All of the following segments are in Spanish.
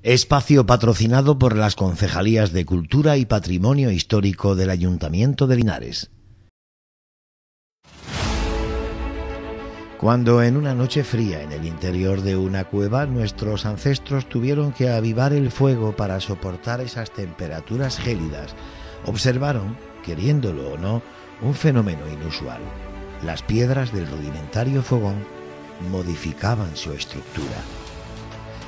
Espacio patrocinado por las Concejalías de Cultura y Patrimonio Histórico del Ayuntamiento de Linares. Cuando en una noche fría en el interior de una cueva nuestros ancestros tuvieron que avivar el fuego para soportar esas temperaturas gélidas, observaron, queriéndolo o no, un fenómeno inusual. Las piedras del rudimentario fogón modificaban su estructura.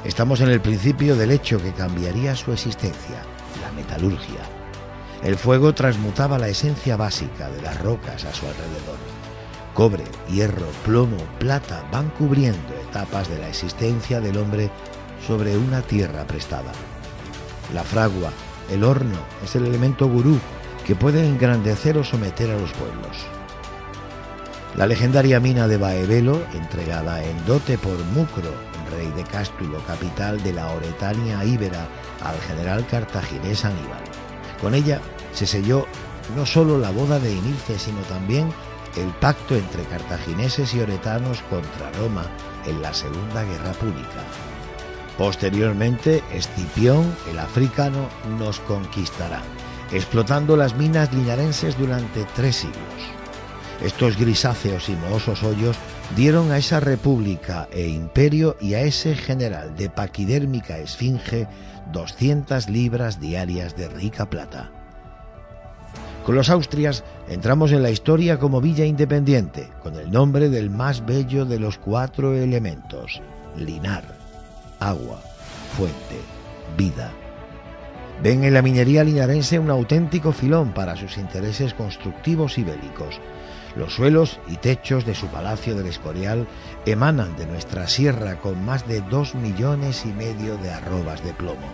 Estamos en el principio del hecho que cambiaría su existencia, la metalurgia. El fuego transmutaba la esencia básica de las rocas a su alrededor. Cobre, hierro, plomo, plata van cubriendo etapas de la existencia del hombre sobre una tierra prestada. La fragua, el horno, es el elemento gurú que puede engrandecer o someter a los pueblos. La legendaria mina de Baebelo, entregada en dote por Mucro, rey de Cástulo, capital de la Oretania íbera, al general cartaginés Aníbal. Con ella se selló no solo la boda de Inice, sino también el pacto entre cartagineses y oretanos contra Roma en la Segunda Guerra Púnica. Posteriormente, Escipión, el africano, nos conquistará, explotando las minas linarenses durante 3 siglos. Estos grisáceos y mohosos hoyos dieron a esa república e imperio y a ese general de paquidérmica esfinge 200 libras diarias de rica plata. Con los Austrias entramos en la historia como villa independiente, con el nombre del más bello de los 4 elementos: linar, agua, fuente, vida. Ven en la minería linarense un auténtico filón para sus intereses constructivos y bélicos. Los suelos y techos de su Palacio del Escorial emanan de nuestra sierra con más de 2,5 millones de arrobas de plomo.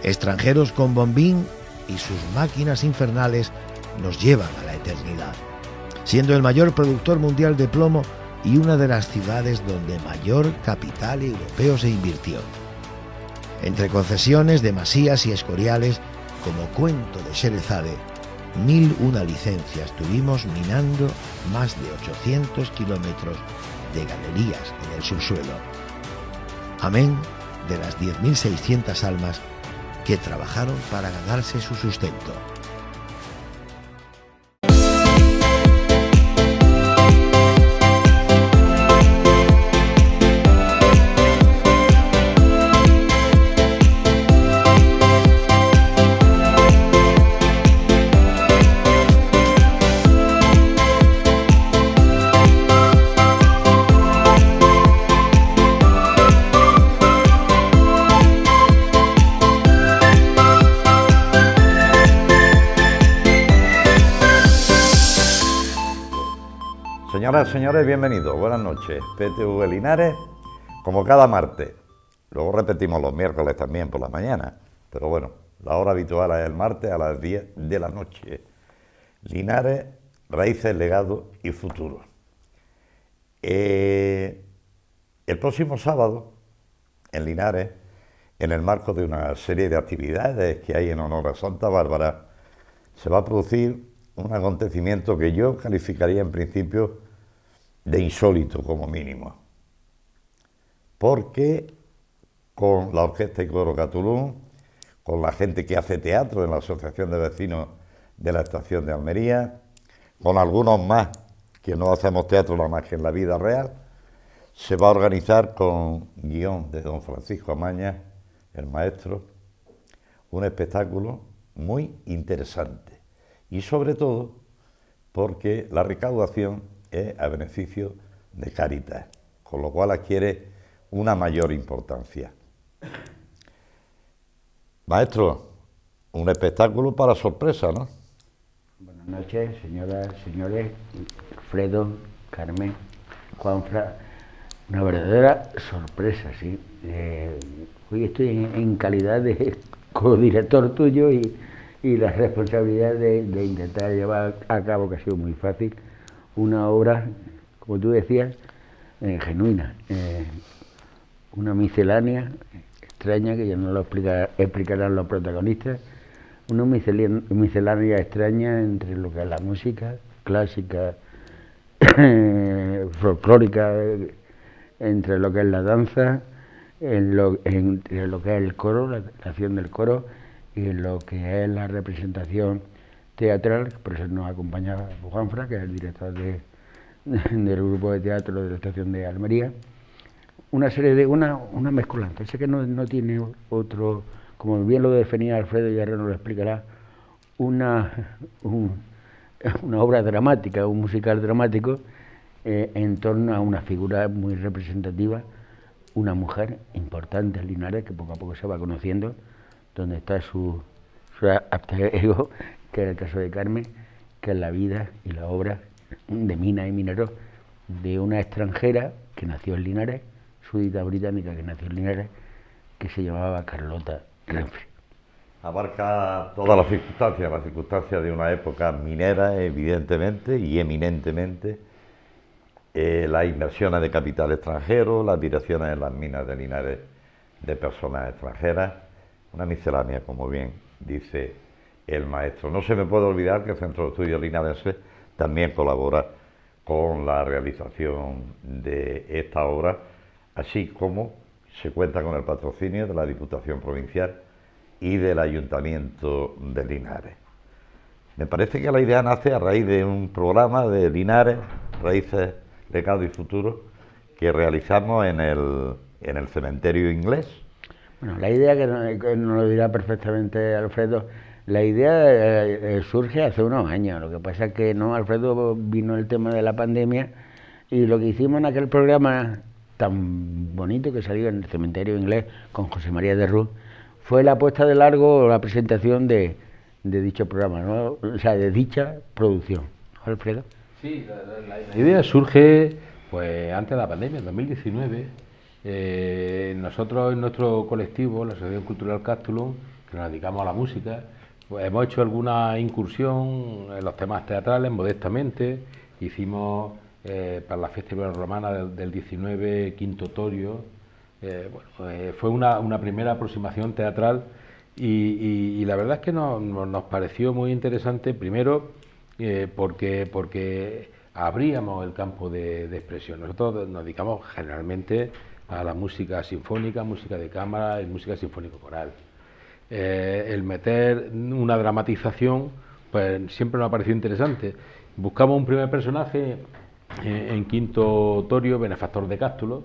Extranjeros con bombín y sus máquinas infernales nos llevan a la eternidad, siendo el mayor productor mundial de plomo y una de las ciudades donde mayor capital europeo se invirtió. Entre concesiones de masías y escoriales, como cuento de Sherezade, 1001 licencias tuvimos minando más de 800 kilómetros de galerías en el subsuelo. Amén de las 10.600 almas que trabajaron para ganarse su sustento. Señoras y señores, bienvenidos, buenas noches. PTV Linares, como cada martes. Luego repetimos los miércoles también por la mañana, pero bueno, la hora habitual es el martes a las 10 de la noche. Linares, raíces, legado y futuro. El próximo sábado, en Linares, en el marco de una serie de actividades que hay en honor a Santa Bárbara, se va a producir un acontecimiento que yo calificaría en principio de insólito como mínimo, porque con la Orquesta y Coro Catulún, con la gente que hace teatro en la Asociación de Vecinos de la Estación de Almería, con algunos más que no hacemos teatro nada más que en la vida real, se va a organizar con guión de don Francisco Amaña, el maestro, un espectáculo muy interesante y sobre todo porque la recaudación es a beneficio de Cáritas, con lo cual adquiere una mayor importancia. Maestro, un espectáculo para sorpresa, ¿no? Buenas noches, señoras, señores, Fredo, Carmen, Juanfra, una verdadera sorpresa, sí. Hoy estoy en calidad de codirector tuyo y la responsabilidad de intentar llevar a cabo, que ha sido muy fácil, una obra, como tú decías, genuina, una miscelánea extraña, que ya nos lo explicarán los protagonistas, una miscelánea extraña entre lo que es la música clásica, folclórica, entre lo que es la danza, entre lo que es el coro, la acción del coro, y lo que es la representación teatral. Por eso nos acompaña Juanfra, que es el director del grupo de teatro de la estación de Almería. Una serie de una mezcolanza, sé que no tiene otro, como bien lo definía Alfredo, y ahora nos lo explicará, una obra dramática, un musical dramático en torno a una figura muy representativa, una mujer importante en Linares, que poco a poco se va conociendo, donde está su alter ego, que es el caso de Carmen, que es la vida y la obra de Mina y Minero, de una extranjera que nació en Linares, súbdita británica que nació en Linares, que se llamaba Carlota Renfrew. Abarca todas las circunstancias de una época minera, evidentemente y eminentemente, las inversiones de capital extranjero, las direcciones en las minas de Linares de personas extranjeras, una miscelánea, como bien dice el maestro. No se me puede olvidar que el Centro de Estudios Linarenses también colabora con la realización de esta obra, así como se cuenta con el patrocinio de la Diputación Provincial y del Ayuntamiento de Linares. Me parece que la idea nace a raíz de un programa de Linares, Raíces, Legado y Futuro, que realizamos en el cementerio inglés. Bueno, la idea, que nos lo dirá perfectamente Alfredo, la idea surge hace unos años. Lo que pasa es que no, Alfredo, vino el tema de la pandemia, y lo que hicimos en aquel programa tan bonito que salió en el cementerio inglés con José María de Ruz fue la puesta de largo, la presentación de dicho programa, ¿no? O sea, de dicha producción. Alfredo. Sí, la idea surge pues antes de la pandemia, en 2019. Nosotros en nuestro colectivo, la Asociación Cultural Castulum, que nos dedicamos a la música, pues hemos hecho alguna incursión en los temas teatrales modestamente. Hicimos para la fiesta romana del 19 Quinto Torio. Fue una primera aproximación teatral y la verdad es que nos pareció muy interesante, primero porque abríamos el campo de expresión. Nosotros nos dedicamos generalmente a la música sinfónica, música de cámara y música sinfónico-coral. El meter una dramatización pues siempre nos ha parecido interesante. Buscamos un primer personaje en Quinto Torio, benefactor de Cástulo,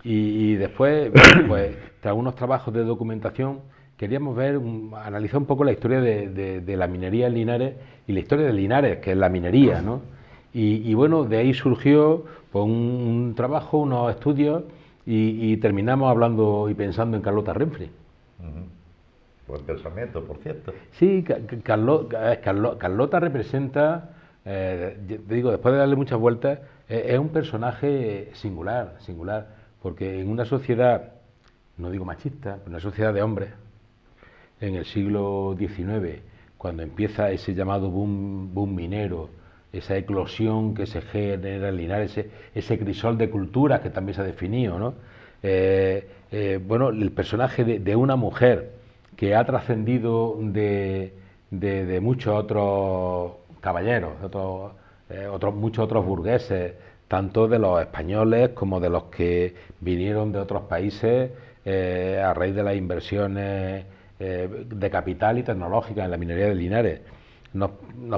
y después, pues tras unos trabajos de documentación, queríamos analizar un poco la historia de la minería en Linares y la historia de Linares, que es la minería, ¿no? Y bueno, de ahí surgió pues, un trabajo, unos estudios, y terminamos hablando y pensando en Carlota Renfrew. Buen pensamiento, por cierto. Sí, Carlota representa, digo, después de darle muchas vueltas, es un personaje singular, porque en una sociedad, no digo machista, una sociedad de hombres, en el siglo XIX, cuando empieza ese llamado boom minero, esa eclosión que se genera en Linares, ese crisol de culturas que también se ha definido, ¿no? Bueno, el personaje de una mujer que ha trascendido de muchos otros caballeros, muchos otros burgueses, tanto de los españoles como de los que vinieron de otros países a raíz de las inversiones de capital y tecnológica en la minería de Linares. Nos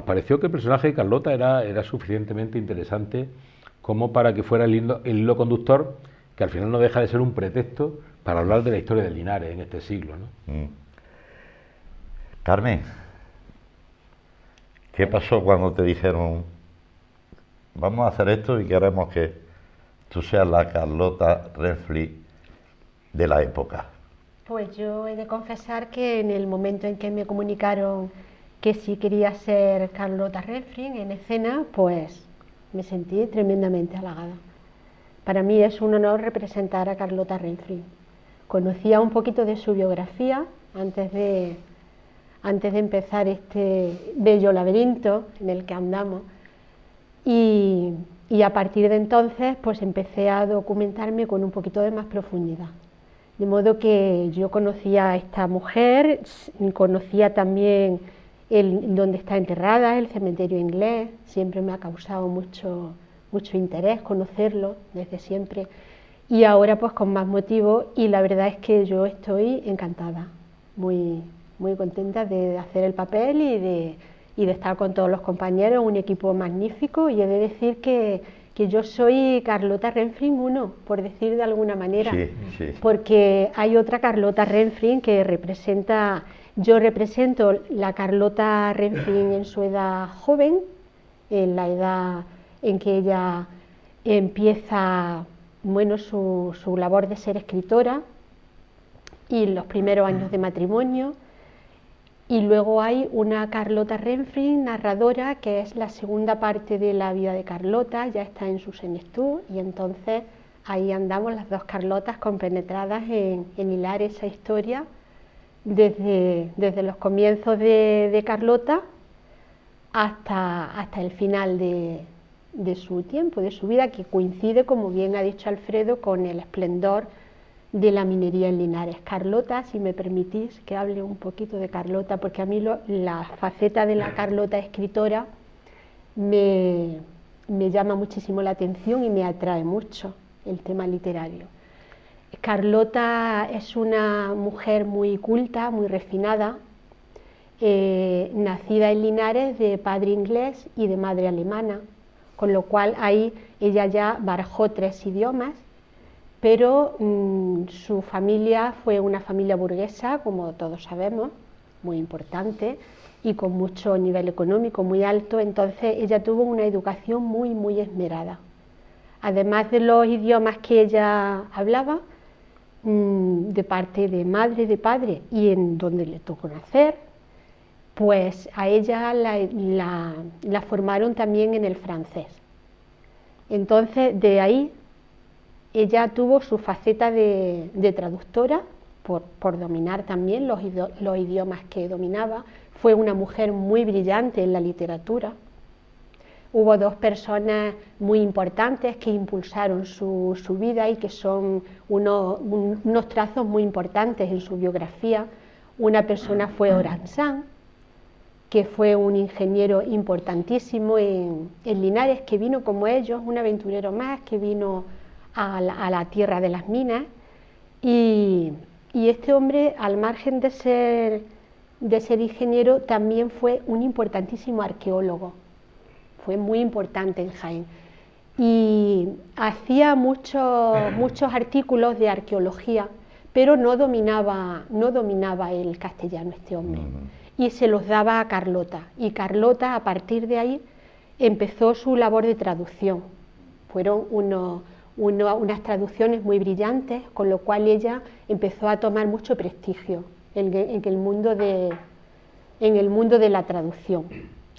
pareció que el personaje de Carlota era suficientemente interesante como para que fuera el hilo conductor, que al final no deja de ser un pretexto para hablar de la historia de Linares en este siglo, ¿no? Carmen, ¿qué pasó cuando te dijeron vamos a hacer esto y queremos que tú seas la Carlota Renfrew de la época? Pues yo he de confesar que en el momento en que me comunicaron que sí quería ser Carlota Renfrew en escena, pues me sentí tremendamente halagada. Para mí es un honor representar a Carlota Renfrew. Conocía un poquito de su biografía antes de empezar este bello laberinto en el que andamos, y a partir de entonces pues empecé a documentarme con un poquito de más profundidad. De modo que yo conocía a esta mujer, conocía también donde está enterrada, el cementerio inglés. Siempre me ha causado mucho interés conocerlo desde siempre, y ahora pues con más motivo, y la verdad es que yo estoy encantada, muy, muy contenta de hacer el papel y de estar con todos los compañeros, un equipo magnífico, y he de decir que yo soy Carlota Renfrin 1, por decir de alguna manera, Sí, sí. porque hay otra Carlota Renfrin que representa, yo represento la Carlota Renfrin en su edad joven, en la edad en que ella empieza, bueno, su labor de ser escritora y los primeros años de matrimonio. Y luego hay una Carlota Renfrin, narradora, que es la segunda parte de la vida de Carlota, ya está en su senectud, y entonces ahí andamos las dos Carlotas compenetradas en hilar esa historia desde los comienzos de Carlota hasta el final de su tiempo, de su vida, que coincide, como bien ha dicho Alfredo, con el esplendor de la minería en Linares. Carlota, si me permitís que hable un poquito de Carlota, porque a mí la faceta de la Carlota escritora me llama muchísimo la atención y me atrae mucho el tema literario. Carlota es una mujer muy culta, muy refinada, nacida en Linares de padre inglés y de madre alemana, con lo cual ahí ella ya barajó 3 idiomas, pero su familia fue una familia burguesa, como todos sabemos, muy importante y con mucho nivel económico muy alto, entonces ella tuvo una educación muy, muy esmerada. Además de los idiomas que ella hablaba, de parte de madre, de padre y en donde le tocó nacer, pues a ella la formaron también en el francés. Entonces, de ahí ella tuvo su faceta de traductora, por dominar también los idiomas que dominaba. Fue una mujer muy brillante en la literatura. Hubo 2 personas muy importantes que impulsaron su vida y que son unos trazos muy importantes en su biografía. Una persona fue Oransan, que fue un ingeniero importantísimo en Linares, que vino como ellos, un aventurero más, que vino a la tierra de las minas, y este hombre, al margen de ser ingeniero, también fue un importantísimo arqueólogo, fue muy importante en Jaén, y hacía muchos artículos de arqueología, pero no dominaba el castellano este hombre, y se los daba a Carlota, y Carlota a partir de ahí empezó su labor de traducción. Fueron unas traducciones muy brillantes, con lo cual ella empezó a tomar mucho prestigio en el mundo de la traducción.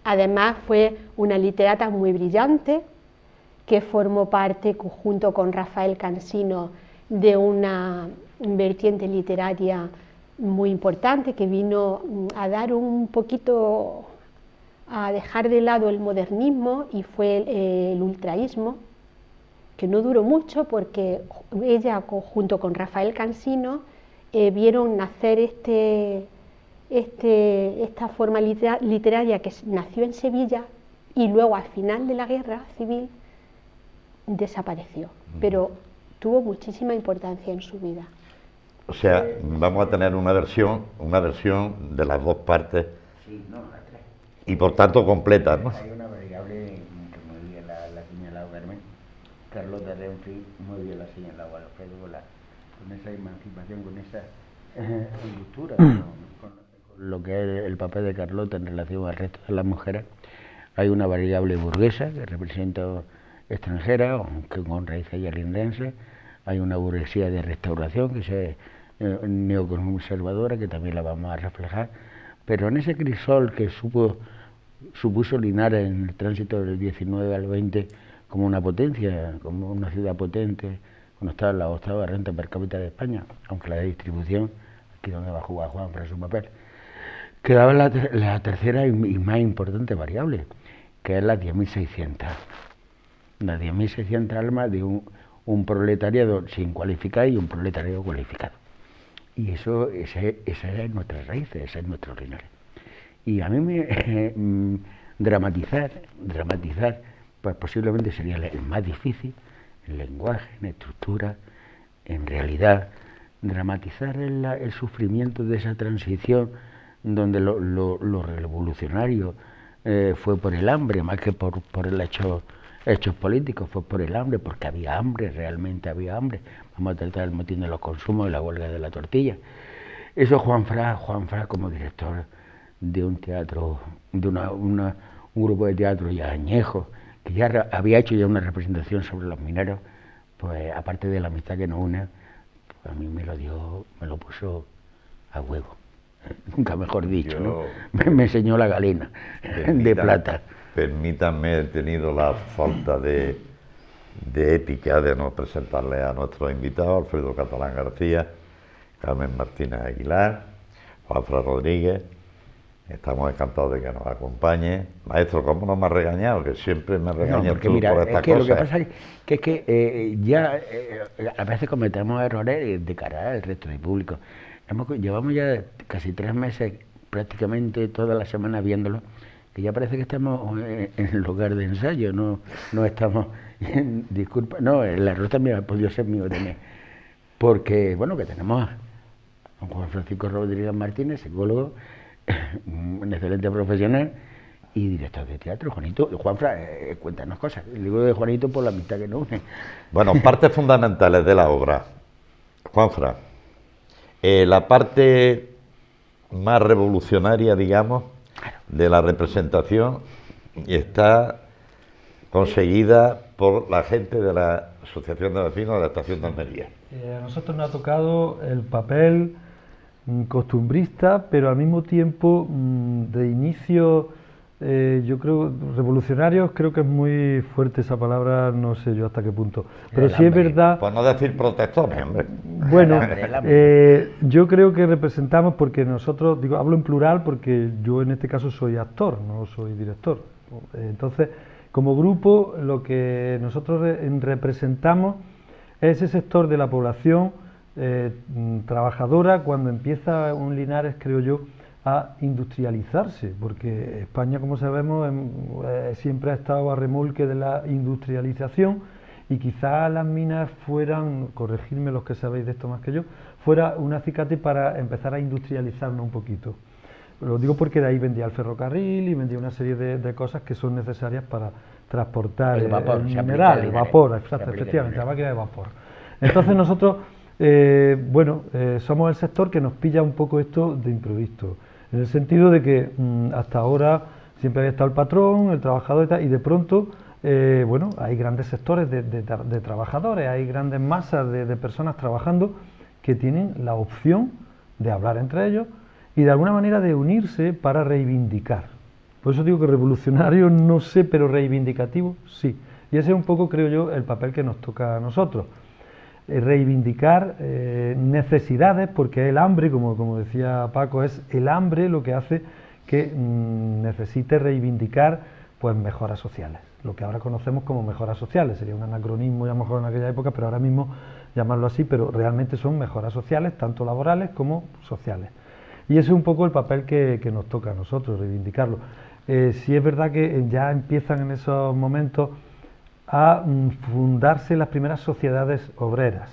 Además fue una literata muy brillante, que formó parte, junto con Rafael Cansino, de una vertiente literaria muy importante, que vino a dar un poquito, a dejar de lado el modernismo, y fue el ultraísmo, que no duró mucho porque ella, junto con Rafael Cansino, vieron nacer esta forma literaria que nació en Sevilla y luego al final de la guerra civil desapareció, pero tuvo muchísima importancia en su vida. O sea, vamos a tener una versión de las 2 partes. Sí, no, las 3. Y por tanto completa, ¿no? Hay una variable, como muy bien la ha señalado Carmen, Carlota Renfrin, muy bien la ha señalado Alfredo, con esa emancipación, con esa ruptura con lo que es el papel de Carlota en relación al resto de las mujeres. Hay una variable burguesa que representa extranjera, aunque con raíces ya lindenses. Hay una burguesía de restauración que es neoconservadora, que también la vamos a reflejar, pero en ese crisol que supuso Linares en el tránsito del 19 al 20 como una potencia, como una ciudad potente, cuando estaba en la 8ª renta per cápita de España, aunque la de distribución, aquí donde va a jugar Juan para su papel, quedaba la tercera y más importante variable, que es las 10.600. Las 10.600 almas de un proletariado sin cualificar y un proletariado cualificado. Y esa es nuestra raíz, ese es nuestro Linares. Y a mí dramatizar, pues posiblemente sería el más difícil, en lenguaje, en estructura, en realidad, dramatizar el sufrimiento de esa transición donde lo revolucionario fue por el hambre, más que por el hechos políticos, fue por el hambre, porque había hambre, realmente había hambre. Vamos a tratar el motín de los consumos y la huelga de la tortilla. Eso Juan Fras como director de un teatro, de un grupo de teatro ya añejo, que ya había hecho ya una representación sobre los mineros, pues aparte de la amistad que nos une, pues a mí me lo puso a huevo. Nunca mejor dicho, ¿no? Me enseñó la galena de plata. Permítanme, he tenido la falta de ética de no presentarle a nuestros invitados, Alfredo Catalán García, Carmen Martínez Aguilar, Juan Fras Rodríguez. Estamos encantados de que nos acompañe. Maestro, ¿cómo no me has regañado? Que siempre me regañas tú mira, por estas es que cosas. Lo que pasa es que a veces cometemos errores de cara al resto del público. Llevamos ya casi 3 meses, prácticamente todas las semanas viéndolo, que ya parece que estamos en el lugar de ensayo, no estamos... Disculpa, no, el error también ha podido ser mío también. Porque, bueno, que tenemos a Juan Francisco Rodríguez Martínez, psicólogo, un excelente profesional y director de teatro. Juanito, Juanfra, cuéntanos cosas. El libro de Juanito por la amistad que nos une. Bueno, partes fundamentales de la obra. Juanfra, la parte más revolucionaria, digamos, de la representación está conseguida por la gente de la Asociación de Vecinos de la Estación de Almería. A nosotros nos ha tocado el papel costumbrista, pero al mismo tiempo de inicio, yo creo, revolucionarios, creo que es muy fuerte esa palabra, no sé yo hasta qué punto, pero sí es verdad... Pues no decir protectores, hombre. Bueno, yo creo que representamos, porque nosotros, hablo en plural porque yo en este caso soy actor, no soy director. Entonces, como grupo, lo que nosotros representamos es ese sector de la población trabajadora cuando empieza un Linares, creo yo, a industrializarse, porque España, como sabemos, siempre ha estado a remolque de la industrialización, y quizá las minas fueran, corregidme los que sabéis de esto más que yo, fuera un acicate para empezar a industrializarnos un poquito. Lo digo porque de ahí vendía el ferrocarril y vendía una serie de cosas que son necesarias para transportar el mineral, el vapor, efectivamente, la máquina de vapor. Entonces nosotros, somos el sector que nos pilla un poco esto de imprevisto, en el sentido de que hasta ahora siempre había estado el patrón, el trabajador y tal, y de pronto, hay grandes sectores de trabajadores, hay grandes masas de personas trabajando que tienen la opción de hablar entre ellos y de alguna manera de unirse para reivindicar. Por eso digo que revolucionario no sé, pero reivindicativo sí. Y ese es un poco, creo yo, el papel que nos toca a nosotros. Reivindicar necesidades, porque el hambre, como decía Paco, es el hambre lo que hace que necesite reivindicar pues mejoras sociales. Lo que ahora conocemos como mejoras sociales, sería un anacronismo a lo mejor en aquella época, pero ahora mismo llamarlo así, pero realmente son mejoras sociales, tanto laborales como sociales. Y ese es un poco el papel que nos toca a nosotros, reivindicarlo. Sí es verdad que ya empiezan en esos momentos a fundarse las primeras sociedades obreras,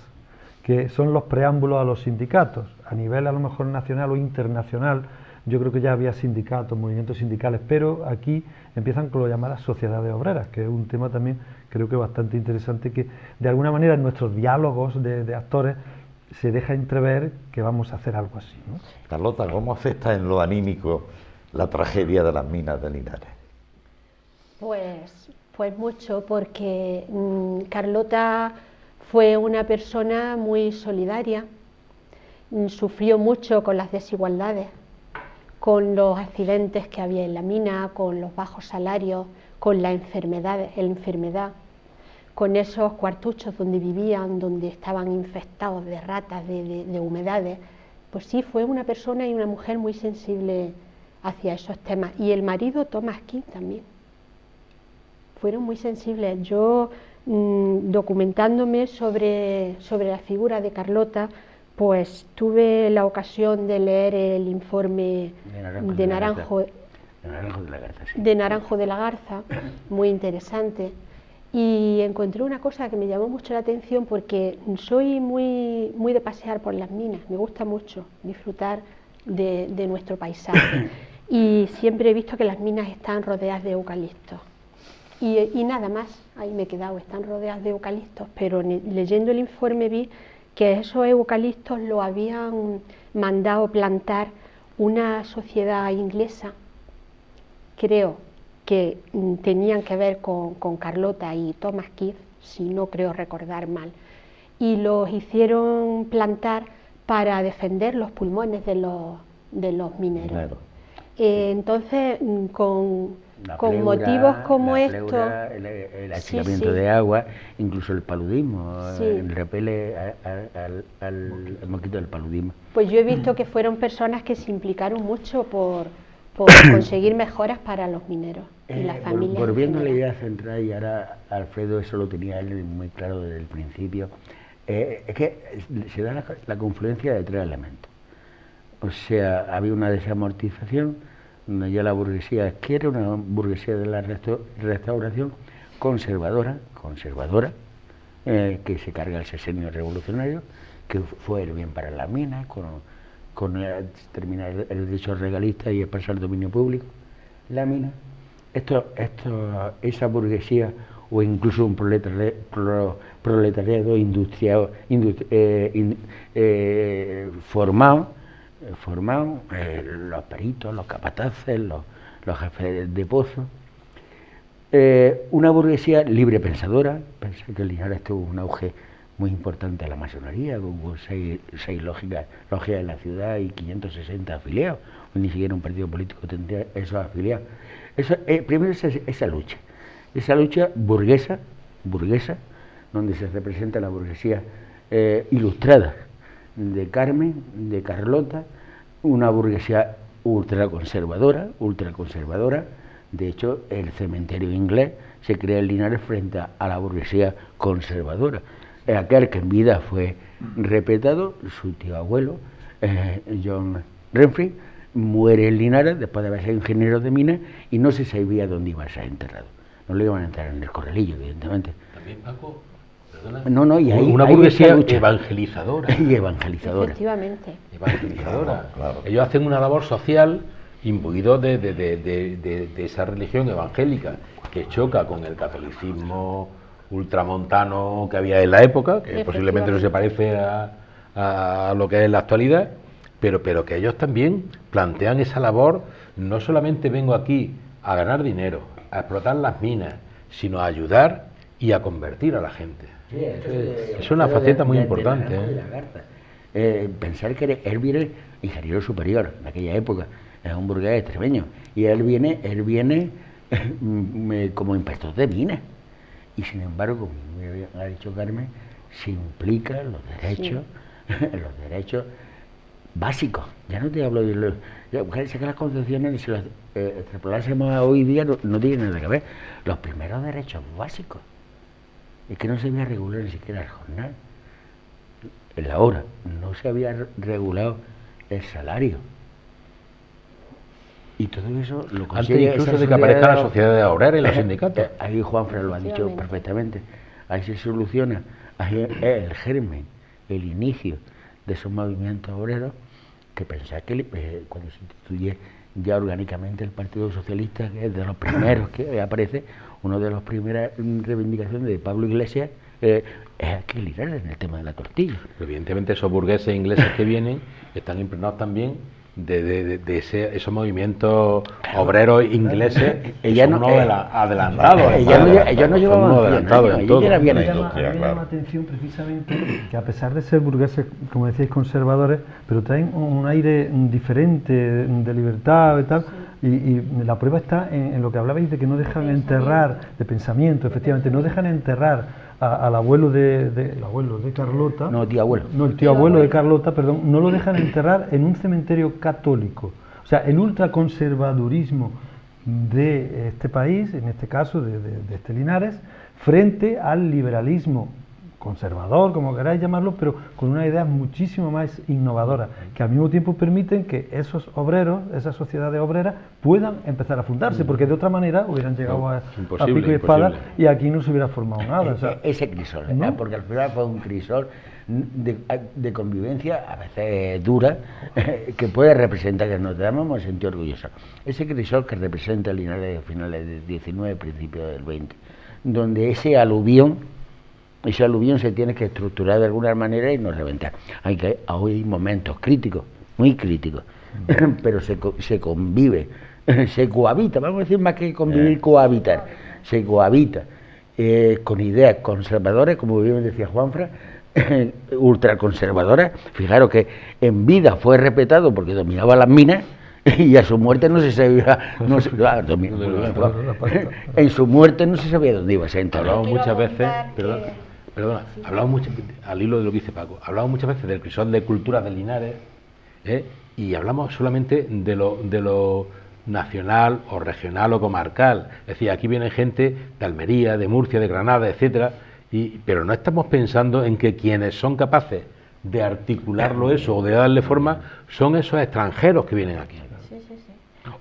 que son los preámbulos a los sindicatos. A nivel a lo mejor nacional o internacional, yo creo que ya había sindicatos, movimientos sindicales, pero aquí empiezan con lo llamadas sociedades obreras, que es un tema también creo que bastante interesante, que de alguna manera en nuestros diálogos de actores se deja entrever que vamos a hacer algo así, ¿no? Carlota, ¿cómo afecta en lo anímico la tragedia de las minas de Linares? Pues mucho, porque Carlota fue una persona muy solidaria, sufrió mucho con las desigualdades, con los accidentes que había en la mina, con los bajos salarios, con la enfermedad, con esos cuartuchos donde vivían, donde estaban infestados de ratas, de humedades. Pues sí, fue una persona y una mujer muy sensible hacia esos temas. Y el marido, Thomas King, también. Fueron muy sensibles. Yo, documentándome sobre la figura de Carlota, pues tuve la ocasión de leer el informe de Naranjo de la Garza, muy interesante. y encontré una cosa que me llamó mucho la atención porque soy muy de pasear por las minas, me gusta mucho disfrutar de nuestro paisaje y siempre he visto que las minas están rodeadas de eucaliptos y nada más, ahí me he quedado, están rodeadas de eucaliptos, pero leyendo el informe vi que esos eucaliptos lo habían mandado plantar una sociedad inglesa, creo que tenían que ver con Carlota y Thomas Keith, si no creo recordar mal, y los hicieron plantar para defender los pulmones de los mineros. Claro. Entonces, con motivos como estos... El achicamiento de agua, incluso el paludismo, el repele al mosquito del paludismo. Pues yo he visto que fueron personas que se implicaron mucho por conseguir mejoras para los mineros y las familias. Volviendo a la idea central, y ahora Alfredo eso lo tenía él muy claro desde el principio, es que se da la confluencia de tres elementos. O sea, había una desamortización, donde ya la burguesía quiere una burguesía de la restauración conservadora, que se carga el sexenio revolucionario, que fue el bien para las minas, con terminar el derecho regalista y expresar el dominio público. La mina, esa burguesía, o incluso un proletariado industrial formado, los peritos, los capataces, los jefes de pozo, una burguesía libre pensadora. Pensé que Linares tuvo un auge muy importante a la masonería, con seis logias de la ciudad y 560 afiliados. Ni siquiera un partido político tendría esos afiliados. Primero esa lucha burguesa, donde se representa la burguesía ilustrada de Carmen, de Carlota, una burguesía ultraconservadora. De hecho, el cementerio inglés se crea en Linares frente a la burguesía conservadora. Aquel que en vida fue respetado, su tío abuelo, John Renfrew, muere en Linares después de haber sido ingeniero de minas y no se sabía dónde iba a ser enterrado. No lo iban a enterrar en el Corralillo, evidentemente. También, Paco, perdona. No, y ahí una burguesía evangelizadora. Y evangelizadora. Efectivamente. Evangelizadora. Claro. Ellos hacen una labor social imbuidos de esa religión evangélica que choca con el catolicismo ultramontano que había en la época, que posiblemente no se parece a lo que es en la actualidad, pero que ellos también plantean esa labor. No solamente vengo aquí a ganar dinero, a explotar las minas, sino a ayudar y a convertir a la gente. Sí, es una faceta muy importante. Pensar que él viene ingeniero superior en aquella época, es un burgués extremeño, y él viene como inspector de minas, y sin embargo, como me ha dicho Carmen, se implica en los derechos básicos. Ya no te hablo de los... Sé que las concepciones, si las extrapolásemos a hoy día, no tienen nada que ver. Los primeros derechos básicos. Es que no se había regulado ni siquiera el jornal. En la hora. No se había regulado el salario. Y todo eso lo consigue... Antes incluso de que aparezca la sociedad de obreros y los sindicatos. Ahí Juanfran lo ha dicho perfectamente. Ahí se soluciona. Ahí es el germen, el inicio de esos movimientos obreros, que pensar que cuando se instituye ya orgánicamente el Partido Socialista, que es de los primeros que aparece, una de las primeras reivindicaciones de Pablo Iglesias, es aquí Linares en el tema de la tortilla. Pero evidentemente esos burgueses ingleses que vienen están impregnados también de esos movimientos obreros ingleses, ella no adelantados. Ellos no llevaban adelantados en todo. A mí me llama la atención precisamente que a pesar de ser burgueses, como decíais, conservadores, pero traen un aire diferente de libertad y tal, y la prueba está en lo que hablabais de que no dejan enterrar, de pensamiento, efectivamente, no dejan enterrar al abuelo el abuelo de Carlota. No, tío abuelo. No, el tío abuelo de Carlota, perdón, no lo dejan enterrar en un cementerio católico. O sea, el ultraconservadurismo de este país, en este caso de este Linares, frente al liberalismo conservador, como queráis llamarlo, pero con unas ideas muchísimo más innovadoras, que al mismo tiempo permiten que esos obreros, esas sociedades obreras, puedan empezar a fundarse, porque de otra manera hubieran llegado a pico y espada y aquí no se hubiera formado nada. O sea, ese crisol, ¿no? Porque al final fue un crisol de convivencia, a veces dura, que puede representar, que nos damos sentir orgullosos. Ese crisol que representa el Linares de finales del 19, principios del 20, donde ese aluvión se tiene que estructurar de alguna manera y no reventar. Hoy hay momentos críticos, muy críticos, pero se convive, se cohabita, vamos a decir más que convivir, cohabitar, se cohabita con ideas conservadoras, como bien decía Juanfran, ultraconservadoras. Fijaros que en vida fue respetado porque dominaba las minas, y a su muerte no se sabía, en su muerte no se sabía dónde iba a ser. Hablamos muchas veces, hablamos mucho, al hilo de lo que dice Paco, hablamos muchas veces del crisol de culturas de Linares, y hablamos solamente de lo nacional o regional o comarcal. Es decir, aquí viene gente de Almería, de Murcia, de Granada, etcétera, pero no estamos pensando en que quienes son capaces de articularlo eso o de darle forma son esos extranjeros que vienen aquí.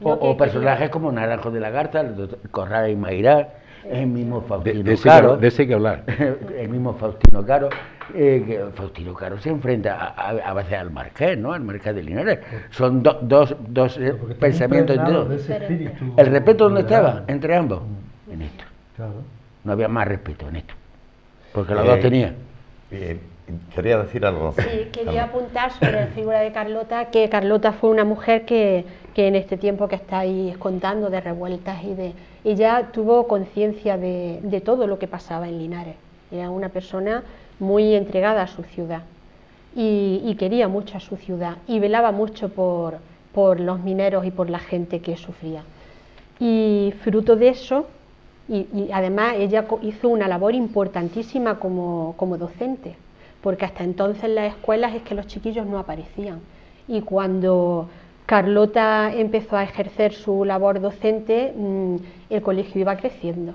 O personajes como Naranjo de la Garza, Corrales y Mairá, el mismo Faustino Caro. De ese hay que hablar. El mismo Faustino Caro, que Faustino Caro se enfrenta a veces al Marqués, ¿no? Al Marqués de Linares. Son dos pensamientos. ¿El respeto dónde estaba? Entre ambos. En esto. Claro. No había más respeto en esto. Porque los dos tenían. Quería decir algo. Sí, quería apuntar sobre la figura de Carlota, que Carlota fue una mujer que en este tiempo que estáis contando de revueltas y ya tuvo conciencia de todo lo que pasaba en Linares. Era una persona muy entregada a su ciudad y quería mucho a su ciudad y velaba mucho por los mineros y por la gente que sufría. Y fruto de eso, y además ella hizo una labor importantísima como docente, porque hasta entonces en las escuelas es que los chiquillos no aparecían, y cuando Carlota empezó a ejercer su labor docente, el colegio iba creciendo.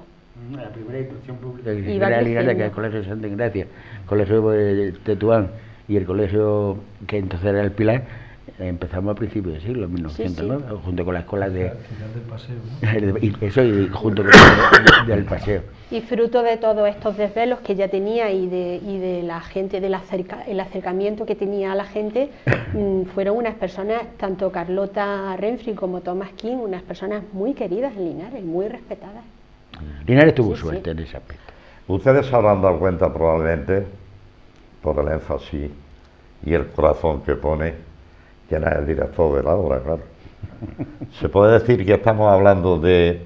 La primera institución pública que era Linares, que es el Colegio de Santa Engracia, el Colegio de Tetuán y el colegio que entonces era el Pilar, empezamos a principios del siglo, 1909, sí. Junto con la escuela de... del paseo, ¿no? Y junto con del paseo. Y fruto de todos estos desvelos que ya tenía y de la gente, el acercamiento que tenía a la gente, fueron unas personas, tanto Carlota Renfri como Thomas King, unas personas muy queridas en Linares, muy respetadas. Linares tuvo suerte en ese aspecto. Ustedes se habrán dado cuenta probablemente, por el énfasis y el corazón que pone, quién es el director de la obra, claro. Se puede decir que estamos hablando de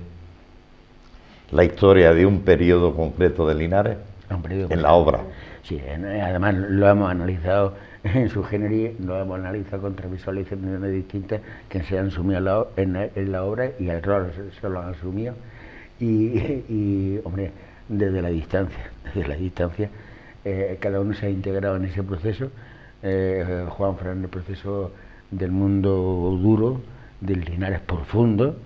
la historia de un periodo concreto de Linares en la obra. Sí, además lo hemos analizado en su género, lo hemos analizado con tres visualizaciones distintas que se han sumido en la obra y el rol se lo han asumido. Y hombre, desde la distancia, cada uno se ha integrado en ese proceso. Juanfran en el proceso del mundo duro, del Linares profundo,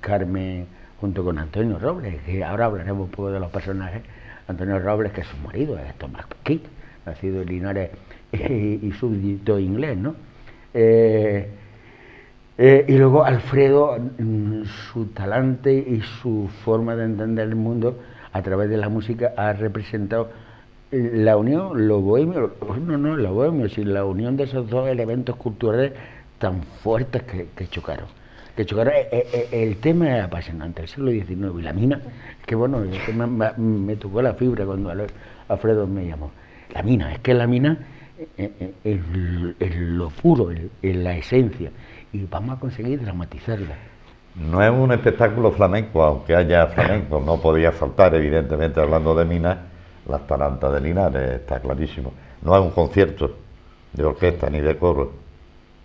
Carmen junto con Antonio Robles, que ahora hablaremos un poco de los personajes. Antonio Robles, que es su marido, es Thomas King, nacido en Linares y súbdito inglés, ¿no? Y luego Alfredo, su talante y su forma de entender el mundo a través de la música ha representado la unión, lo bohemio, la unión de esos dos elementos culturales tan fuertes que chocaron. El tema es apasionante, el siglo XIX y la mina, que bueno, me tocó la fibra cuando Alfredo me llamó. La mina, es que la mina es lo puro, es la esencia, y vamos a conseguir dramatizarla. No es un espectáculo flamenco, aunque haya flamenco, no podía faltar, evidentemente, hablando de minas, las tarantas de Linares, está clarísimo. No es un concierto de orquesta ni de coro.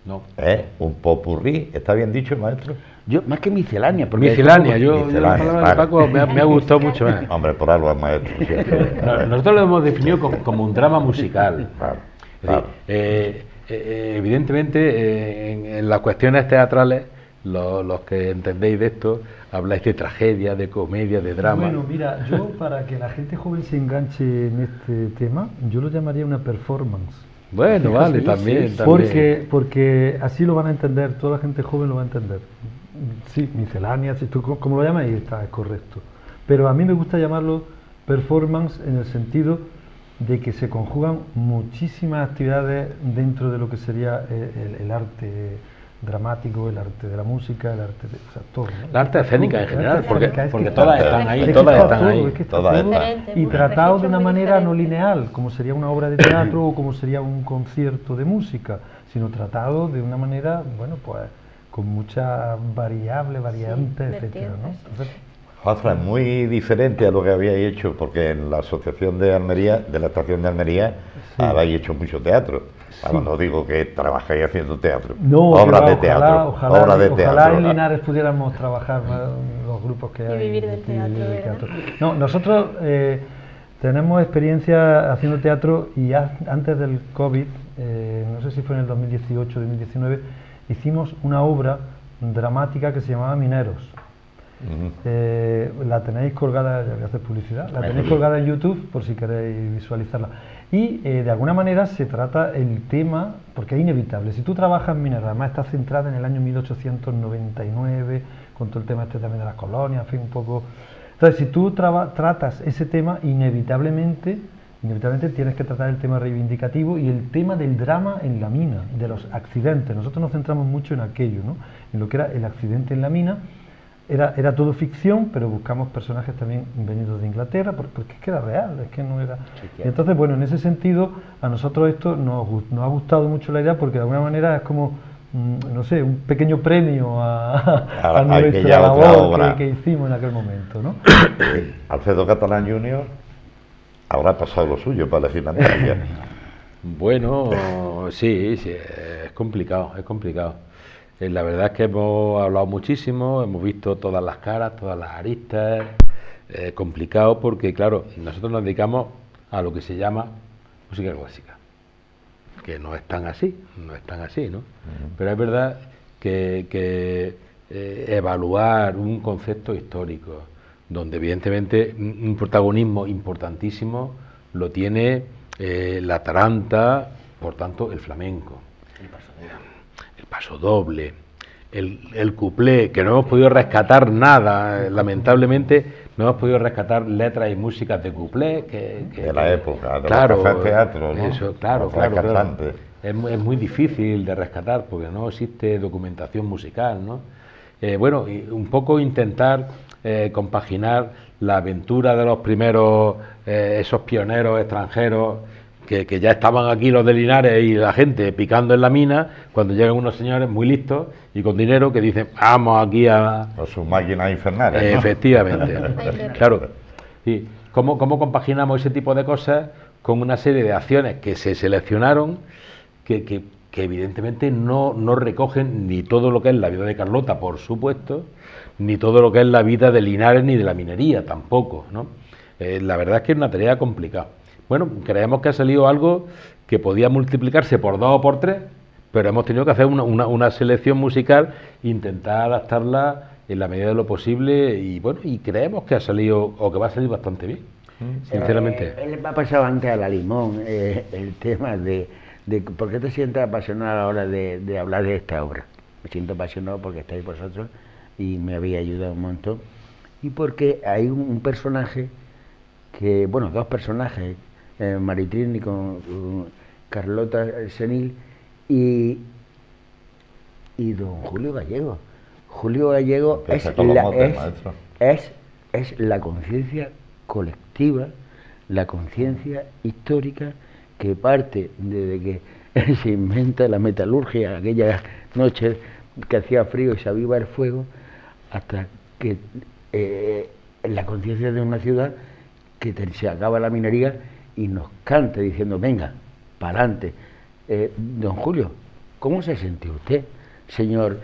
No. Es un popurrí, ¿está bien dicho, maestro? Yo, más que miscelánea. Porque miscelánea, yo la palabra de Paco me ha gustado mucho más. Hombre, por algo es maestro. Sí. Nosotros lo hemos definido como un drama musical. Claro. Evidentemente, en las cuestiones teatrales los que entendéis de esto, habláis de tragedia, de comedia, de drama. Bueno, mira, yo para que la gente joven se enganche en este tema, yo lo llamaría una performance. Bueno, vale, sí, también, sí, también. Porque así lo van a entender, toda la gente joven lo va a entender. Sí, miscelánea, si tú como lo llamas, ahí está, es correcto. Pero a mí me gusta llamarlo performance en el sentido de que se conjugan muchísimas actividades dentro de lo que sería el arte dramático, el arte de la música, el arte de, o sea, todo, ¿no? La arte escénica en general, porque porque todas están ahí, es que todas está están todo, ahí. es que está Todas todo, están. y Una tratado de registro una muy manera no diferente. lineal, como sería una obra de teatro o como sería un concierto de música, sino tratado de una manera, bueno, pues con muchas variables, variantes, etcétera, ¿no? vertientes. Entonces, Ostras, es muy diferente a lo que habíais hecho, porque en la Asociación de Almería, de la Estación de Almería, Sí. habéis hecho mucho teatro. Sí. No digo que trabajáis haciendo teatro, no, obras que de va, teatro, ojalá, obras de ojalá teatro. en Linares pudiéramos trabajar los grupos que Y hay. vivir del y vivir teatro, del ¿verdad? teatro. No, nosotros tenemos experiencia haciendo teatro y antes del COVID, no sé si fue en el 2018 o 2019, hicimos una obra dramática que se llamaba Mineros. Ujú. La tenéis colgada, ya voy a hacer publicidad, la tenéis colgada en YouTube por si queréis visualizarla. Y de alguna manera se trata el tema, porque es inevitable, si tú trabajas en Mineros, además está centrada en el año 1899, con todo el tema este también de las colonias, en fin, un poco. Entonces, si tú tratas ese tema, inevitablemente tienes que tratar el tema reivindicativo y el tema del drama en la mina, de los accidentes. Nosotros nos centramos mucho en aquello, ¿no? En lo que era el accidente en la mina. Era todo ficción, pero buscamos personajes también venidos de Inglaterra, porque es que era real, es que no era... Y entonces, bueno, en ese sentido, a nosotros esto nos ha gustado mucho la idea, porque de alguna manera es como, no sé, un pequeño premio a nuestra aquella otra labor obra. que hicimos en aquel momento, ¿no? Alfredo Catalán Jr. habrá pasado lo suyo para elegir la música. Bueno, sí, es complicado, es complicado. La verdad es que hemos hablado muchísimo, hemos visto todas las caras, todas las aristas. Complicado porque, claro, nosotros nos dedicamos a lo que se llama música clásica, que no es tan así, ¿no? Pero es verdad que evaluar un concepto histórico, donde evidentemente un protagonismo importantísimo lo tiene la taranta, por tanto el flamenco, el paso doble, el cuplé, que no hemos podido rescatar nada, lamentablemente no hemos podido rescatar letras y músicas de cuplé De la época, de claro, los cafés teatro, ¿no? eso, claro, Los claro. cantantes. Es muy difícil de rescatar porque no existe documentación musical, ¿no? Bueno, y un poco intentar compaginar la aventura de los primeros, esos pioneros extranjeros que ya estaban aquí, los de Linares y la gente picando en la mina, cuando llegan unos señores muy listos y con dinero que dicen, vamos aquí a... Con sus máquinas infernales, ¿no? Efectivamente, claro. Sí. ¿Cómo compaginamos ese tipo de cosas con una serie de acciones que se seleccionaron que evidentemente no recogen ni todo lo que es la vida de Carlota, por supuesto, ni todo lo que es la vida de Linares ni de la minería tampoco, ¿no? La verdad es que es una tarea complicada. Bueno, creemos que ha salido algo que podía multiplicarse por 2 o por 3, pero hemos tenido que hacer una selección musical, intentar adaptarla en la medida de lo posible y bueno, y creemos que ha salido, o que va a salir bastante bien, sinceramente. Él me ha pasado antes a la Limón el tema de por qué te sientes apasionado a la hora de hablar de esta obra. Me siento apasionado porque estáis vosotros y me había ayudado un montón. Y porque hay un personaje que, bueno, 2 personajes, Maritrini con Carlota Senil y don Julio Gallego. Julio Gallego Empieza con los motes, maestro. es la conciencia colectiva, la conciencia histórica que parte desde que se inventa la metalurgia, aquellas noches que hacía frío y se aviva el fuego, hasta que la conciencia de una ciudad que se acaba la minería y nos cante diciendo, venga, para adelante. Don Julio, ¿cómo se siente usted, señor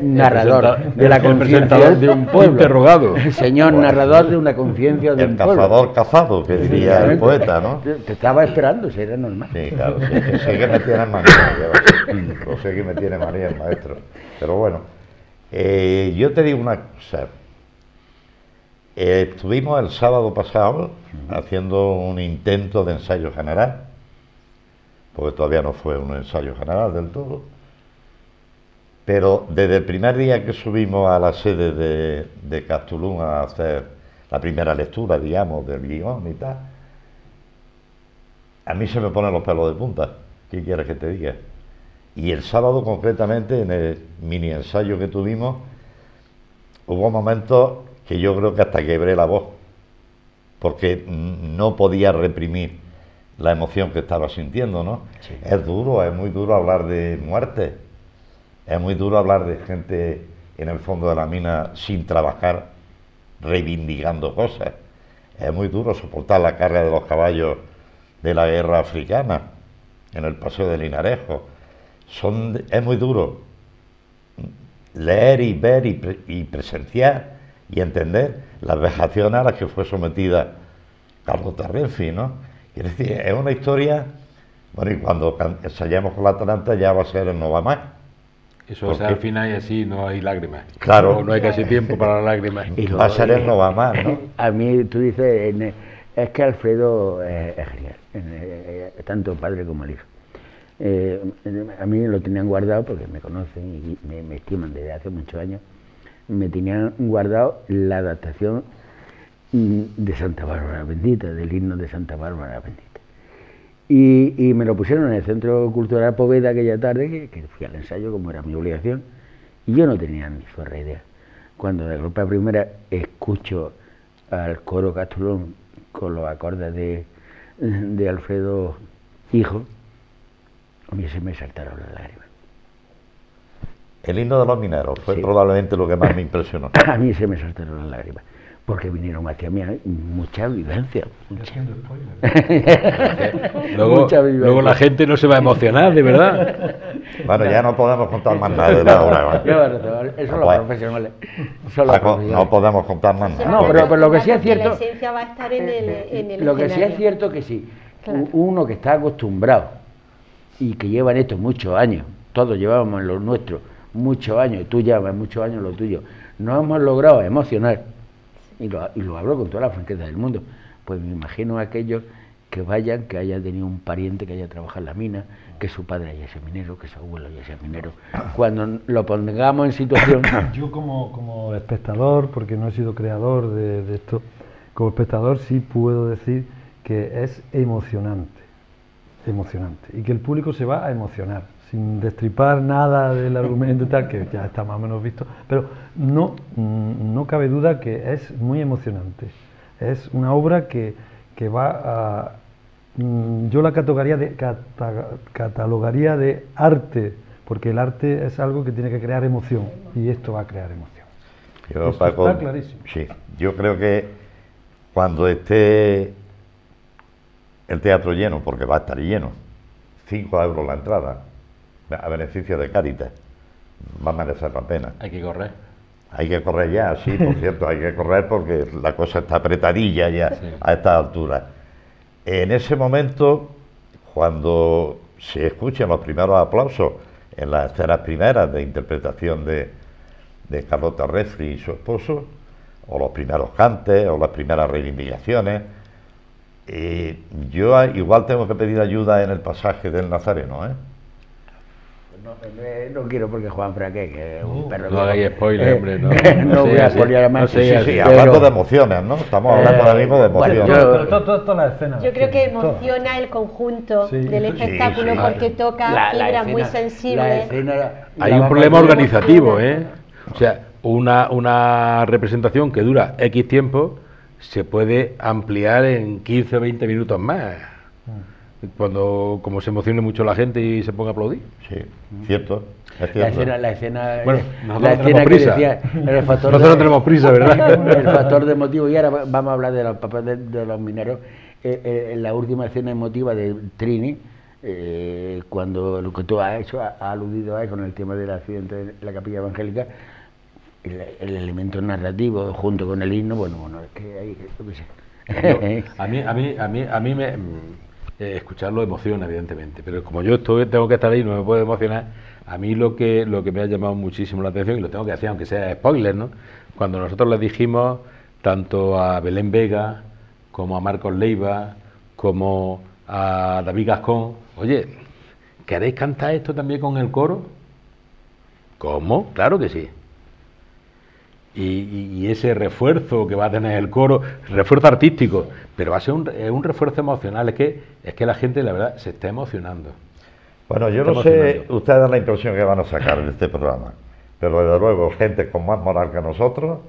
narrador de la conciencia de un pueblo interrogado? Señor narrador de una conciencia de un El pueblo. cazador cazado, que diría el poeta, ¿no? Te estaba esperando, si era normal. Sí, claro, sí que me tiene manía, lo sé que me tiene manía el maestro. Pero bueno, Yo te digo una cosa. Estuvimos el sábado pasado haciendo un intento de ensayo general, porque todavía no fue un ensayo general del todo, pero desde el primer día que subimos a la sede de Castulum a hacer la primera lectura, digamos, del guión y tal, a mí se me ponen los pelos de punta. ¿Qué quieres que te diga? Y el sábado concretamente, en el mini ensayo que tuvimos, hubo momentos que yo creo que hasta quebré la voz, porque no podía reprimir la emoción que estaba sintiendo, ¿no? Sí. Es duro, es muy duro hablar de muerte, es muy duro hablar de gente en el fondo de la mina sin trabajar, reivindicando cosas. Es muy duro soportar la carga de los caballos de la guerra africana en el Paseo de Linarejo. Es muy duro leer y ver y presenciar y entender las vejaciones a las que fue sometida Carlota Renzi, ¿no? Quiere decir, es una historia, bueno, y cuando ensayamos con la Atalanta ya va a ser el No va más. Eso va a ser al final y así no hay lágrimas. Claro. No hay casi tiempo para las lágrimas. Y Va a ser el No va más, ¿no? A mí, tú dices, es que Alfredo es genial, tanto padre como el hijo. A mí lo tenían guardado porque me conocen y me estiman desde hace muchos años. Me tenían guardado la adaptación de Santa Bárbara Bendita, del himno de Santa Bárbara Bendita. Y me lo pusieron en el Centro Cultural Poveda aquella tarde, que fui al ensayo como era mi obligación, y yo no tenía ni zorra idea. Cuando de golpe a primera escucho al coro Castulum con los acordes de Alfredo hijo, a mí se me saltaron las lágrimas. El himno de los mineros fue Sí. probablemente lo que más me impresionó. A mí se me saltaron las lágrimas, porque vinieron hacia mí mucha vivencia. Mucha vivencia. Luego la gente no se va a emocionar, de verdad. Bueno, ya no podemos contar más nada de la obra. ¿Vale? Lleva razón, eso son los Pues, profesionales. Son los Paco, no profesionales. podemos contar más nada. No, porque- pero lo que sí es Porque cierto. La esencia va a estar en el Lo que sí es escenario. cierto que sí, Claro. uno que está acostumbrado y que lleva en esto muchos años, todos llevábamos en lo nuestro muchos años, tú llevas muchos años en lo tuyo, no hemos logrado emocionar, y lo hablo con toda la franqueza del mundo, pues me imagino a aquellos que vayan, que haya tenido un pariente que haya trabajado en la mina, que su padre haya sido minero, que su abuelo haya sido minero, cuando lo pongamos en situación. Yo como espectador, porque no he sido creador de esto, como espectador sí puedo decir que es emocionante, y que el público se va a emocionar, sin destripar nada del argumento y tal, que ya está más o menos visto, pero no cabe duda que es muy emocionante. Es una obra que va a... yo la catalogaría de arte, porque el arte es algo que tiene que crear emoción, y esto va a crear emoción. Yo, Esto Paco, está clarísimo. sí, yo creo que cuando esté el teatro lleno, porque va a estar lleno, 5 euros la entrada, a beneficio de Cáritas, va a merecer la pena. Hay que correr. Hay que correr ya, sí, por cierto, hay que correr porque la cosa está apretadilla ya Sí. a esta altura. En ese momento, cuando se escuchen los primeros aplausos en las escenas primeras de interpretación de Carlota Renzi y su esposo, o los primeros cantes, o las primeras reivindicaciones, yo igual tengo que pedir ayuda en el pasaje del Nazareno, ¿eh? No quiero porque Juan Fraque, que es un perro. No hagáis spoiler, hombre, no. No voy a así. spoilear más. No Sí, sea sí, así. hablando de emociones, ¿no? Estamos hablando ahora mismo de bueno, emociones. yo- Pero todas las escenas. Yo creo que todas. emociona el conjunto Sí. del Sí, espectáculo sí. porque toca fibras muy la sensibles. escena Hay la un va problema a- organizativo, ¿eh? O sea, una representación que dura X tiempo se puede ampliar en 15 o 20 minutos más. Cuando como se emocione mucho la gente y se ponga a aplaudir. Sí, cierto, es La cierto. escena, Bueno, nosotros la no escena tenemos que prisa. decía, el factor Nosotros no tenemos prisa, ¿verdad? El factor de emotivo, y ahora vamos a hablar de los papeles de los mineros. En la última escena emotiva de Trini, cuando lo que tú has hecho, ha aludido ahí con el tema del accidente de la Capilla Evangélica, el elemento narrativo junto con el himno, bueno, es que hay, yo qué sé. A mí me escucharlo emociona, evidentemente, pero como yo tengo que estar ahí y no me puedo emocionar, A mí lo que me ha llamado muchísimo la atención, y lo tengo que decir aunque sea spoiler, ¿no? Cuando nosotros les dijimos tanto a Belén Vega como a Marcos Leiva como a David Gascón, oye, ¿queréis cantar esto también con el coro? ¿Cómo? Claro que sí. Y ese refuerzo que va a tener el coro, refuerzo artístico, pero va a ser un refuerzo emocional, es que la gente, la verdad, se está emocionando. Bueno, yo no sé, ustedes dan la impresión que van a sacar de este programa, pero desde luego gente con más moral que nosotros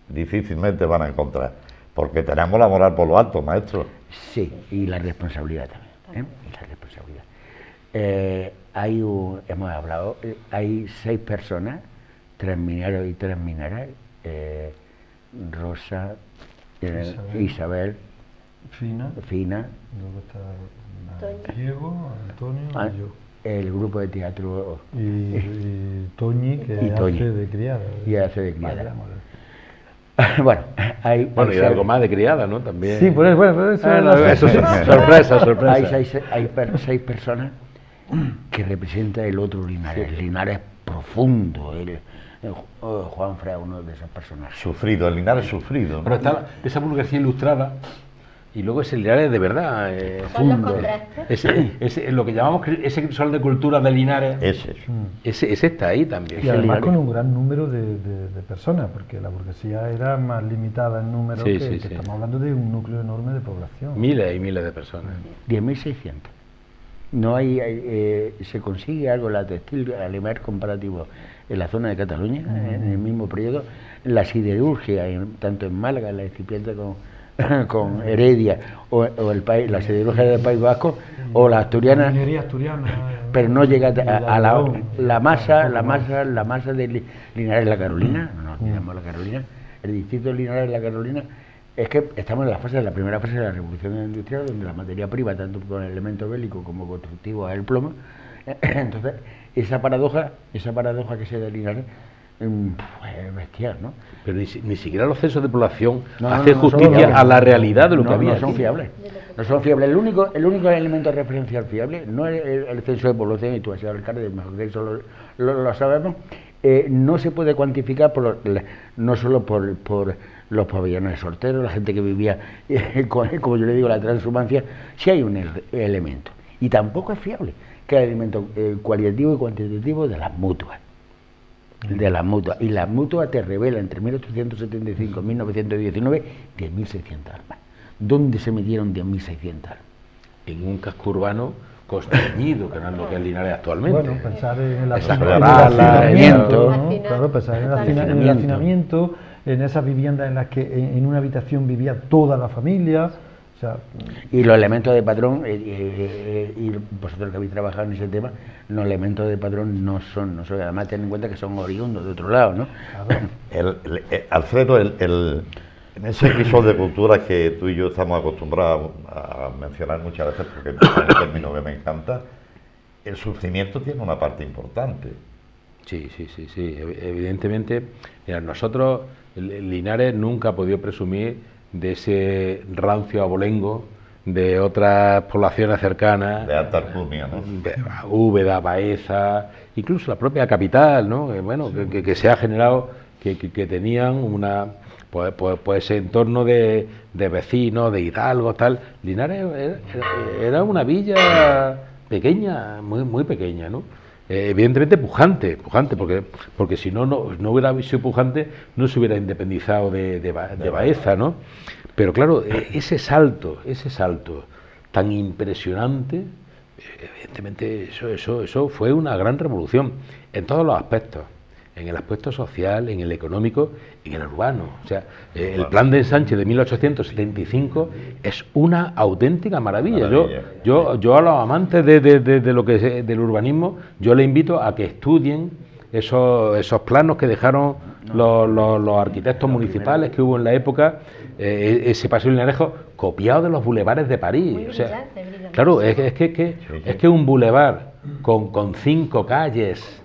difícilmente van a encontrar, porque tenemos la moral por lo alto, maestro. Sí, y la responsabilidad también, y la responsabilidad. Hemos hablado, hay 6 personas, 3 mineros y 3 mineras, Rosa, Isabel, Fina, luego está Toñi. Diego, Antonio y yo. el grupo de teatro Y Toñi, que hace de criada. Y hace de criada. Vale, vale. Bueno, Bueno, y algo más de criada, ¿no? También. Sí, por eso, Eso sí, sorpresa. Hay 6 personas que representan el otro Linares. El Linares profundo. Juan Fray, uno de esos personajes. Sufrido, el Linares sufrido. Pero está esa burguesía ilustrada y luego ese Linares de verdad. Son los Fundo. contrastes. Lo que llamamos ese crisol de cultura de Linares. Ese. Ese está ahí también. Y además con un gran número de personas, porque la burguesía era más limitada en número, que estamos hablando de un núcleo enorme de población. Miles y miles de personas. 10.600. No hay, se consigue algo en la textil, a nivel comparativo, en la zona de Cataluña, en el mismo periodo, la siderurgia, tanto en Málaga, en la incipiente con Heredia, o la siderurgia del País Vasco, o la asturiana, La minería asturiana, pero no llega a la masa de Linares la Carolina, no nos olvidamos la Carolina, el distrito de Linares la Carolina. Es que estamos en la primera fase de la revolución industrial, donde la materia prima, tanto con el elemento bélico como constructivo, es el plomo. Entonces, esa paradoja que se da en Linares es bestial, ¿no? Pero ni siquiera los censos de población hacen justicia a la realidad de lo que había. No son fiables. No son fiables. El único elemento referencial fiable no es el censo de población, y tú has sido alcalde, mejor que eso lo sabemos. No se puede cuantificar no solo por los pabellones sorteros, la gente que vivía, como yo le digo, la transhumancia, si hay un elemento. Y tampoco es fiable, que es el elemento cualitativo y cuantitativo de las mutuas. Y las mutuas te revelan entre 1875 y 1919 10.600 almas. ¿Dónde se metieron 10.600 almas? En un casco urbano constreñido, que no es lo que es Linares actualmente. Bueno, pensar en el hacinamiento, ¿no? Claro, pensar en el hacinamiento, en esas viviendas en las que en una habitación vivía toda la familia. O sea, y los elementos de patrón, y vosotros que habéis trabajado en ese tema, los elementos de patrón no son, además ten en cuenta que son oriundos de otro lado, ¿no? Claro. Alfredo, en ese episodio de cultura que tú y yo estamos acostumbrados a mencionar muchas veces, porque es un término que me encanta, el sufrimiento tiene una parte importante. Sí. Evidentemente, mira, nosotros, Linares nunca ha podido presumir de ese rancio abolengo de otras poblaciones cercanas. De alta alcurnia, ¿no? Úbeda, Baeza, incluso la propia capital, ¿no? Que se ha generado, que tenían una... Pues ese entorno de vecinos, de hidalgos, tal. Linares era una villa pequeña, muy pequeña, ¿no? Evidentemente pujante, porque si no hubiera sido pujante, no se hubiera independizado de Baeza, ¿no? Pero claro, ese salto tan impresionante, evidentemente eso fue una gran revolución en todos los aspectos. En el aspecto social, en el económico, en el urbano. O sea, el plan de ensanche de 1875 es una auténtica maravilla. Yo a los amantes de lo que es del urbanismo, yo les invito a que estudien esos planos que dejaron los arquitectos municipales que hubo en la época, ese paseo linarejo copiado de los bulevares de París. Muy brillante, brillante. Claro, es que un bulevar con 5 calles,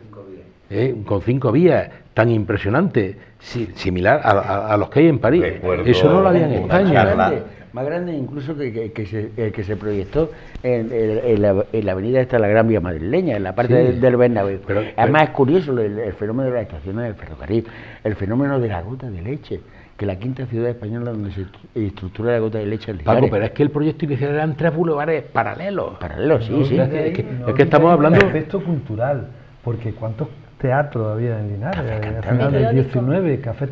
con 5 vías, tan impresionante, similar a los que hay en París. Recuerdo eso no lo había en España. Más grande incluso que se proyectó en la avenida esta, la Gran Vía madrileña, en la parte Sí. del Bernabéu. Pero- Además es curioso el fenómeno de las estaciones del ferrocarril, el fenómeno de la gota de leche, que la quinta ciudad española donde se estructura la gota de leche es Paco, Linares. pero es que el proyecto inicial eran 3 bulevares paralelos. Paralelo, sí, sí. es que estamos hablando- del aspecto cultural, porque ¿cuántos teatros había en Linares? Al final del Periódico. 19, cafés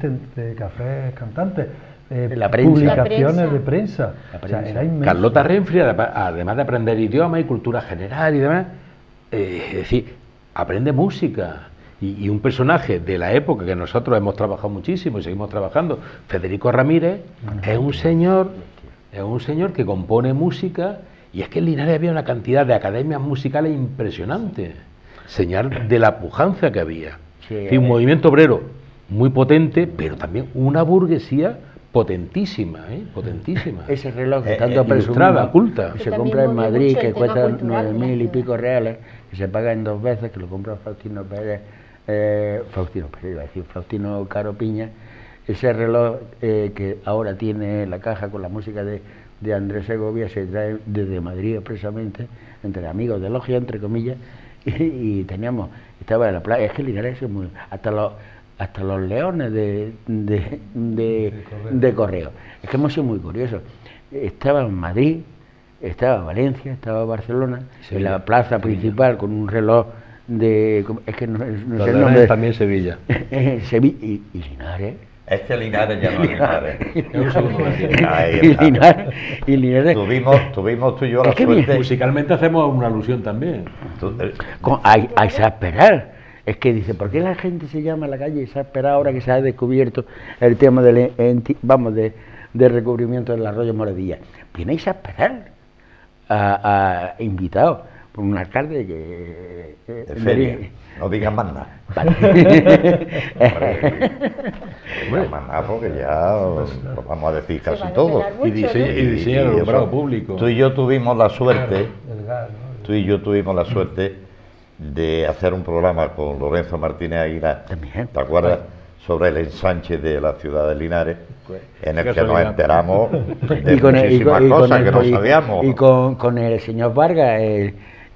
cantantes, La prensa. publicaciones La de prensa. La O sea, prensa. era inmenso. Carlota Renfri, además de aprender idioma y cultura general y demás, es decir, aprende música. Y un personaje de la época que nosotros hemos trabajado muchísimo y seguimos trabajando, Federico Ramírez, es un señor que compone música, y es que en Linares había una cantidad de academias musicales impresionante, señal de la pujanza que había. Sí, Es decir, un movimiento obrero muy potente, pero también una burguesía potentísima, potentísima. Ese reloj que ilustrada, presumimos, culta. que Que se también compra en movió Madrid, mucho que el tema cuesta cultural de la 9.000 y ciudad. pico reales, que se paga en 2 veces, que lo compra Faustino Pérez, iba a decir Faustino Caro Piña. Ese reloj que ahora tiene la caja con la música de Andrés Segovia se trae desde Madrid expresamente, entre amigos de logia, entre comillas, y estaba en la playa. Es que Linares es muy... Hasta los leones de correo. Es que hemos sido muy curiosos. Estaba en Madrid, estaba en Valencia, estaba en Barcelona, Sí, en la plaza principal con un reloj es que no sé el Los nombre. Leones también Sevilla. Sevilla y Linares. Es que Linares ya no es Linares. Es un segundo más. Ahí Y está. Linares. Tuvimos tú y yo la Es que bien, suerte. Musicalmente hacemos una alusión también. A exasperar. Es que dice, ¿por qué la gente se llama a la calle exasperar ahora que se ha descubierto el tema del de recubrimiento del arroyo Moradilla? Viene a exasperar a invitados por un alcalde que... De feria. No digas más nada. No digas más nada porque ya lo vamos a decir Se va casi a todo. desvelar mucho, Y diseña el eso. alumbrado público. Tú y yo tuvimos la suerte, El gas, ¿no? tú y yo tuvimos la suerte de hacer un programa con Lorenzo Martínez Aguilar, También. ¿te acuerdas? Sobre el ensanche de la ciudad de Linares, en el Qué que nos casualidad. enteramos de Y con el- y muchísimas con- y con cosas el- que no y- sabíamos. Y con el señor Vargas,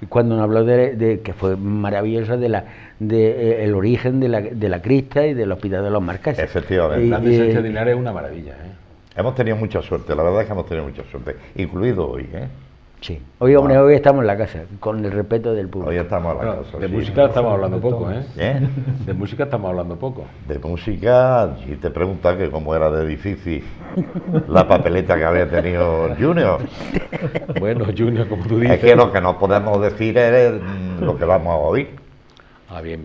cuando nos habló de que fue maravilloso el origen de la crista y del hospital de los Marqueses. Efectivamente. Y- La presencia de Linares es una maravilla. Hemos tenido mucha suerte, la verdad es que hemos tenido mucha suerte, incluido hoy, ¿eh? Sí. Hoy, hombre, hoy estamos en la casa, con el respeto del público. Hoy estamos en la Bueno, casa. de sí. música estamos hablando poco, ¿eh? ¿Eh? De música estamos hablando poco. De música, si te preguntas que cómo era de difícil la papeleta que había tenido Junior. Bueno, Junior, como tú dices. Es que lo que no podemos decir es lo que vamos a oír. Ah, bien.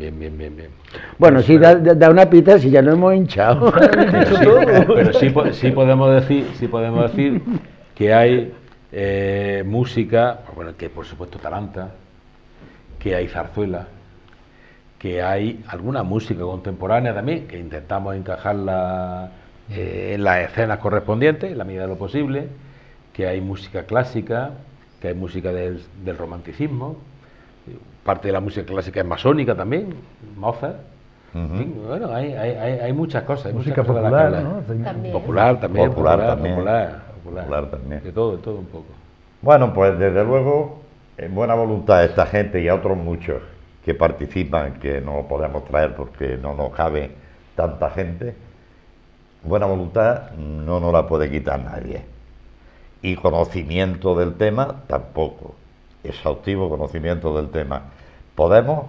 Bueno, sí, da una pita si ya no hemos hinchado. Pero sí podemos decir que hay música, bueno, que por supuesto Talanta, que hay zarzuela, que hay alguna música contemporánea también, que intentamos encajarla en las escenas correspondientes, en la medida de lo posible, que hay música clásica, que hay música del romanticismo, parte de la música clásica es masónica también, Mozart. En fin, bueno, hay muchas cosas. Hay Música muchas cosas de las que popular, hablar. ¿no? También. Popular también. Popular también. De todo un poco. Bueno, pues desde luego, en buena voluntad a esta gente y a otros muchos que participan, que no lo podemos traer porque no nos cabe tanta gente, buena voluntad no nos la puede quitar nadie. Y conocimiento del tema tampoco. Exhaustivo conocimiento del tema. Podemos,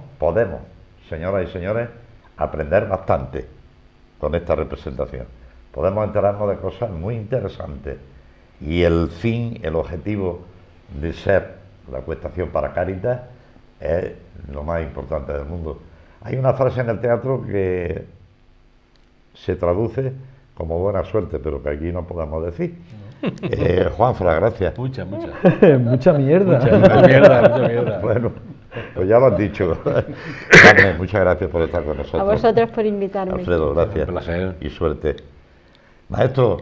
señoras y señores, aprender bastante con esta representación. Podemos enterarnos de cosas muy interesantes. Y el fin, el objetivo de ser la Acuestación para Cáritas es lo más importante del mundo. Hay una frase en el teatro que se traduce como buena suerte, pero que aquí no podemos decir. Juanfra, gracias. Mucha. Mucha mierda. Mucha mierda. Bueno, pues ya lo has dicho. Carmen, muchas gracias por estar con nosotros. A vosotros por invitarme. Alfredo, gracias. Un placer. Y suerte. Maestro,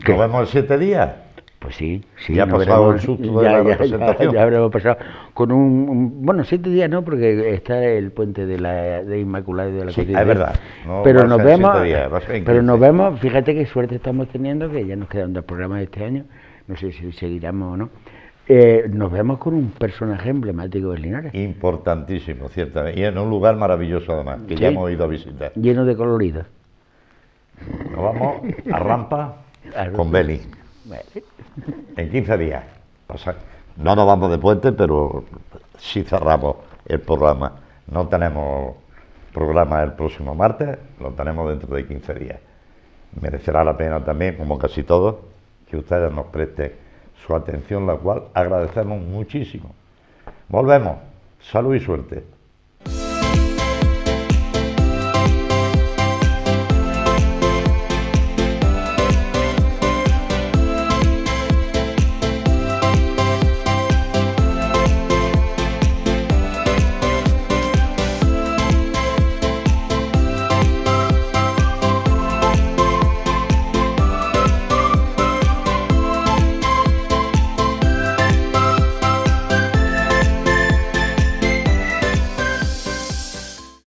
nos vemos en 7 días. Pues sí, sí. ¿Ya ha nos pasado veremos. el susto de la representación? Ya habremos pasado con bueno, 7 días no, porque está el puente de Inmaculada y de la Sí, Constitución. es verdad. No Pero va a nos ser en vemos, 7 días, va a ser en pero 15. nos vemos, fíjate qué suerte estamos teniendo, que ya nos quedan 2 programas este año, no sé si seguiremos o no. Nos vemos con un personaje emblemático de Linares. Importantísimo, ciertamente. Y en un lugar maravilloso además, que ya Sí. hemos ido a visitar. Lleno de colorido. Nos vamos a Rampa con Beli. Vale. En 15 días. No nos vamos de puente, pero sí cerramos el programa. No tenemos programa el próximo martes, lo tenemos dentro de 15 días. Merecerá la pena también, como casi todos, que ustedes nos presten su atención, la cual agradecemos muchísimo. Volvemos. Salud y suerte.